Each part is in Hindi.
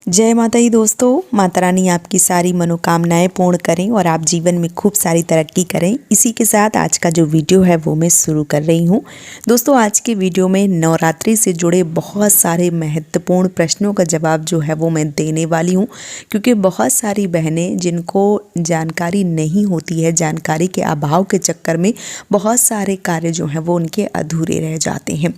जय माता दी दोस्तों। माता रानी आपकी सारी मनोकामनाएं पूर्ण करें और आप जीवन में खूब सारी तरक्की करें। इसी के साथ आज का जो वीडियो है वो मैं शुरू कर रही हूँ। दोस्तों आज के वीडियो में नवरात्रि से जुड़े बहुत सारे महत्वपूर्ण प्रश्नों का जवाब जो है वो मैं देने वाली हूँ, क्योंकि बहुत सारी बहनें जिनको जानकारी नहीं होती है, जानकारी के अभाव के चक्कर में बहुत सारे कार्य जो हैं वो उनके अधूरे रह जाते हैं।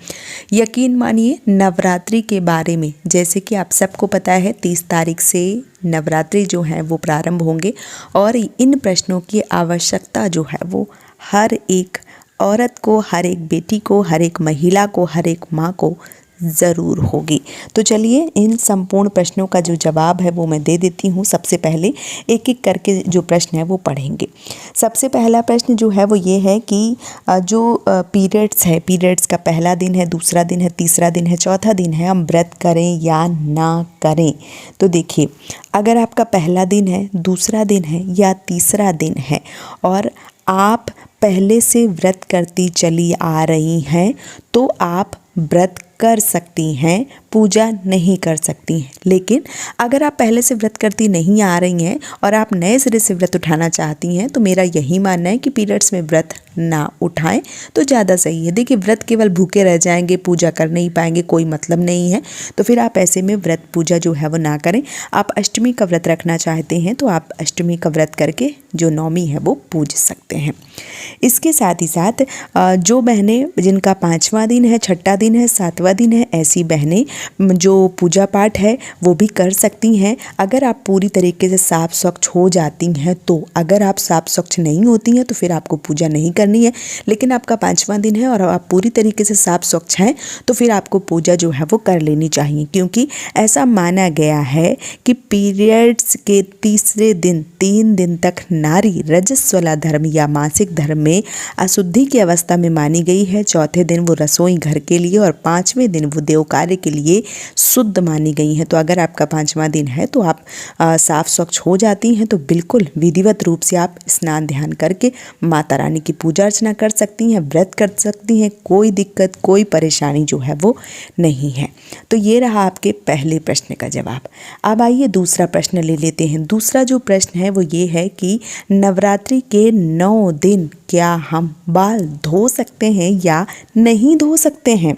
यकीन मानिए नवरात्रि के बारे में, जैसे कि आप सबको पता है 30 तारीख से नवरात्रि जो है वो प्रारंभ होंगे और इन प्रश्नों की आवश्यकता जो है वो हर एक औरत को, हर एक बेटी को, हर एक महिला को, हर एक माँ को ज़रूर होगी। तो चलिए इन संपूर्ण प्रश्नों का जो जवाब है वो मैं दे देती हूँ। सबसे पहले एक एक करके जो प्रश्न है वो पढ़ेंगे। सबसे पहला प्रश्न जो है वो ये है कि जो पीरियड्स है, पीरियड्स का पहला दिन है, दूसरा दिन है, तीसरा दिन है, चौथा दिन है, हम व्रत करें या ना करें। तो देखिए, अगर आपका पहला दिन है, दूसरा दिन है या तीसरा दिन है और आप पहले से व्रत करती चली आ रही हैं तो आप व्रत कर सकती हैं, पूजा नहीं कर सकती हैं। लेकिन अगर आप पहले से व्रत करती नहीं आ रही हैं और आप नए सिरे से व्रत उठाना चाहती हैं तो मेरा यही मानना है कि पीरियड्स में व्रत ना उठाएं तो ज़्यादा सही है। देखिए, व्रत केवल भूखे रह जाएंगे, पूजा कर नहीं पाएंगे, कोई मतलब नहीं है। तो फिर आप ऐसे में व्रत पूजा जो है वो ना करें। आप अष्टमी का व्रत रखना चाहते हैं तो आप अष्टमी का व्रत करके जो नौमी है वो पूज सकते हैं। इसके साथ ही साथ जो बहनें जिनका 5वां दिन है, 6ठा दिन है, 7वां दिन है, ऐसी बहनें जो पूजा पाठ है वो भी कर सकती हैं अगर आप पूरी तरीके से साफ स्वच्छ हो जाती हैं तो। अगर आप साफ स्वच्छ नहीं होती हैं तो फिर आपको पूजा नहीं करनी है। लेकिन आपका 5वां दिन है और आप पूरी तरीके से साफ स्वच्छ हैं तो फिर आपको पूजा जो है वो कर लेनी चाहिए, क्योंकि ऐसा माना गया है कि पीरियड्स के तीसरे दिन 3 दिन तक नारी रजस्वला धर्म या मासिक धर्म में अशुद्धि की अवस्था में मानी गई है। चौथे दिन वो रसोई घर के लिए और 5वें दिन वो देव कार्य के लिए शुद्ध मानी गई है। तो अगर आपका 5वां दिन है तो आप साफ स्वच्छ हो जाती हैं तो बिल्कुल विधिवत रूप से आप स्नान ध्यान करके माता रानी की पूजा अर्चना कर सकती हैं, व्रत कर सकती हैं। कोई दिक्कत, कोई परेशानी जो है वो नहीं है। तो ये रहा आपके पहले प्रश्न का जवाब। अब आइए दूसरा प्रश्न ले लेते हैं। दूसरा जो प्रश्न है वो ये है कि नवरात्रि के 9 दिन क्या हम बाल धो सकते हैं या नहीं धो सकते हैं।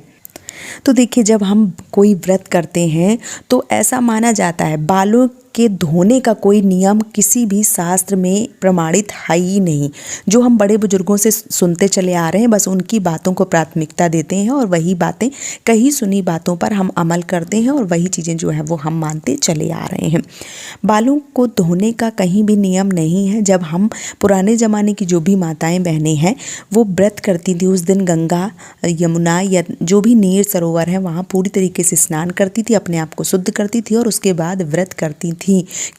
तो देखिए, जब हम कोई व्रत करते हैं तो ऐसा माना जाता है, बालों के धोने का कोई नियम किसी भी शास्त्र में प्रमाणित है ही नहीं। जो हम बड़े बुजुर्गों से सुनते चले आ रहे हैं, बस उनकी बातों को प्राथमिकता देते हैं और वही बातें, कही सुनी बातों पर हम अमल करते हैं और वही चीज़ें जो है वो हम मानते चले आ रहे हैं। बालों को धोने का कहीं भी नियम नहीं है। जब हम पुराने ज़माने की जो भी माताएं बहनें हैं वो व्रत करती थी, उस दिन गंगा, यमुना या जो भी नीर सरोवर है वहाँ पूरी तरीके से स्नान करती थी, अपने आप को शुद्ध करती थी और उसके बाद व्रत करती थी।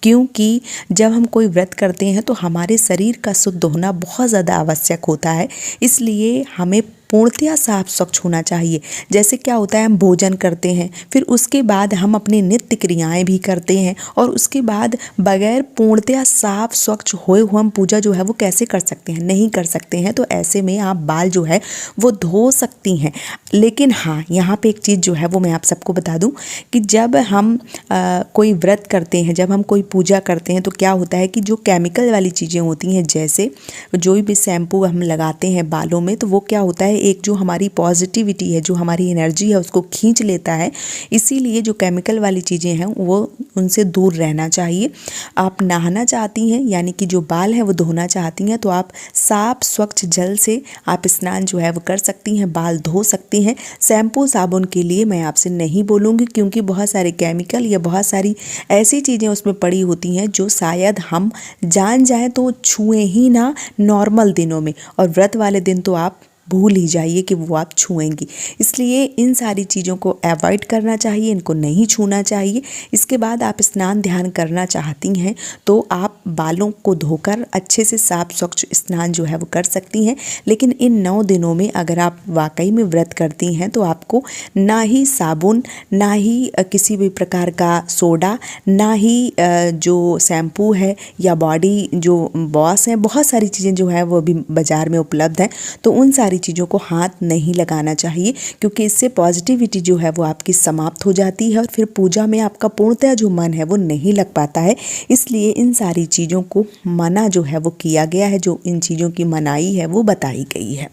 क्योंकि जब हम कोई व्रत करते हैं तो हमारे शरीर का शुद्ध होना बहुत ज़्यादा आवश्यक होता है। इसलिए हमें पूर्णतया साफ स्वच्छ होना चाहिए। जैसे क्या होता है, हम भोजन करते हैं, फिर उसके बाद हम अपनी नित्य क्रियाएं भी करते हैं और उसके बाद बगैर पूर्णतया साफ स्वच्छ हुए हुए हम पूजा जो है वो कैसे कर सकते हैं, नहीं कर सकते हैं। तो ऐसे में आप बाल जो है वो धो सकती हैं। लेकिन हाँ, यहाँ पे एक चीज़ जो है वो मैं आप सबको बता दूँ कि जब हम कोई व्रत करते हैं, जब हम कोई पूजा करते हैं तो क्या होता है कि जो केमिकल वाली चीज़ें होती हैं, जैसे जो भी शैम्पू हम लगाते हैं बालों में, तो वो क्या होता है, एक जो हमारी पॉजिटिविटी है, जो हमारी एनर्जी है उसको खींच लेता है। इसीलिए जो केमिकल वाली चीज़ें हैं वो उनसे दूर रहना चाहिए। आप नहाना चाहती हैं, यानी कि जो बाल है वो धोना चाहती हैं, तो आप साफ स्वच्छ जल से आप स्नान जो है वो कर सकती हैं, बाल धो सकती हैं। शैम्पू साबुन के लिए मैं आपसे नहीं बोलूँगी, क्योंकि बहुत सारे केमिकल या बहुत सारी ऐसी चीज़ें उसमें पड़ी होती हैं जो शायद हम जान जाएं तो छुएं ही ना नॉर्मल दिनों में, और व्रत वाले दिन तो आप भूल ही जाइए कि वो आप छुएंगी। इसलिए इन सारी चीज़ों को अवॉइड करना चाहिए, इनको नहीं छूना चाहिए। इसके बाद आप स्नान ध्यान करना चाहती हैं तो आप बालों को धोकर अच्छे से साफ स्वच्छ स्नान जो है वो कर सकती हैं। लेकिन इन 9 दिनों में अगर आप वाकई में व्रत करती हैं तो आपको ना ही साबुन, ना ही किसी भी प्रकार का सोडा, ना ही जो शैम्पू है या बॉडी जो वॉश है, बहुत सारी चीज़ें जो है वो भी बाज़ार में उपलब्ध हैं। तो उन सारी सारी चीज़ों को हाथ नहीं लगाना चाहिए, क्योंकि इससे पॉजिटिविटी जो है वो आपकी समाप्त हो जाती है और फिर पूजा में आपका पूर्णतः जो मन है वो नहीं लग पाता है। इसलिए इन सारी चीज़ों को मना जो है वो किया गया है, जो इन चीज़ों की मनाही है वो बताई गई है।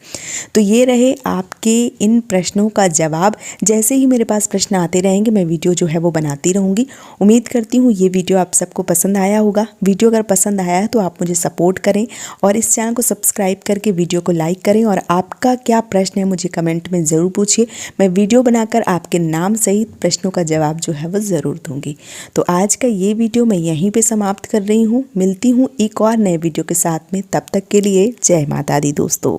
तो ये रहे आपके इन प्रश्नों का जवाब। जैसे ही मेरे पास प्रश्न आते रहेंगे मैं वीडियो जो है वो बनाती रहूँगी। उम्मीद करती हूँ ये वीडियो आप सबको पसंद आया होगा। वीडियो अगर पसंद आया है तो आप मुझे सपोर्ट करें और इस चैनल को सब्सक्राइब करके वीडियो को लाइक करें, और आपका क्या प्रश्न है मुझे कमेंट में ज़रूर पूछिए। मैं वीडियो बनाकर आपके नाम सहित प्रश्नों का जवाब जो है वो ज़रूर दूँगी। तो आज का ये वीडियो मैं यहीं पर समाप्त कर रही हूँ। मिलती हूँ एक और नए वीडियो के साथ में, तब तक के लिए जय माता दी दोस्तों।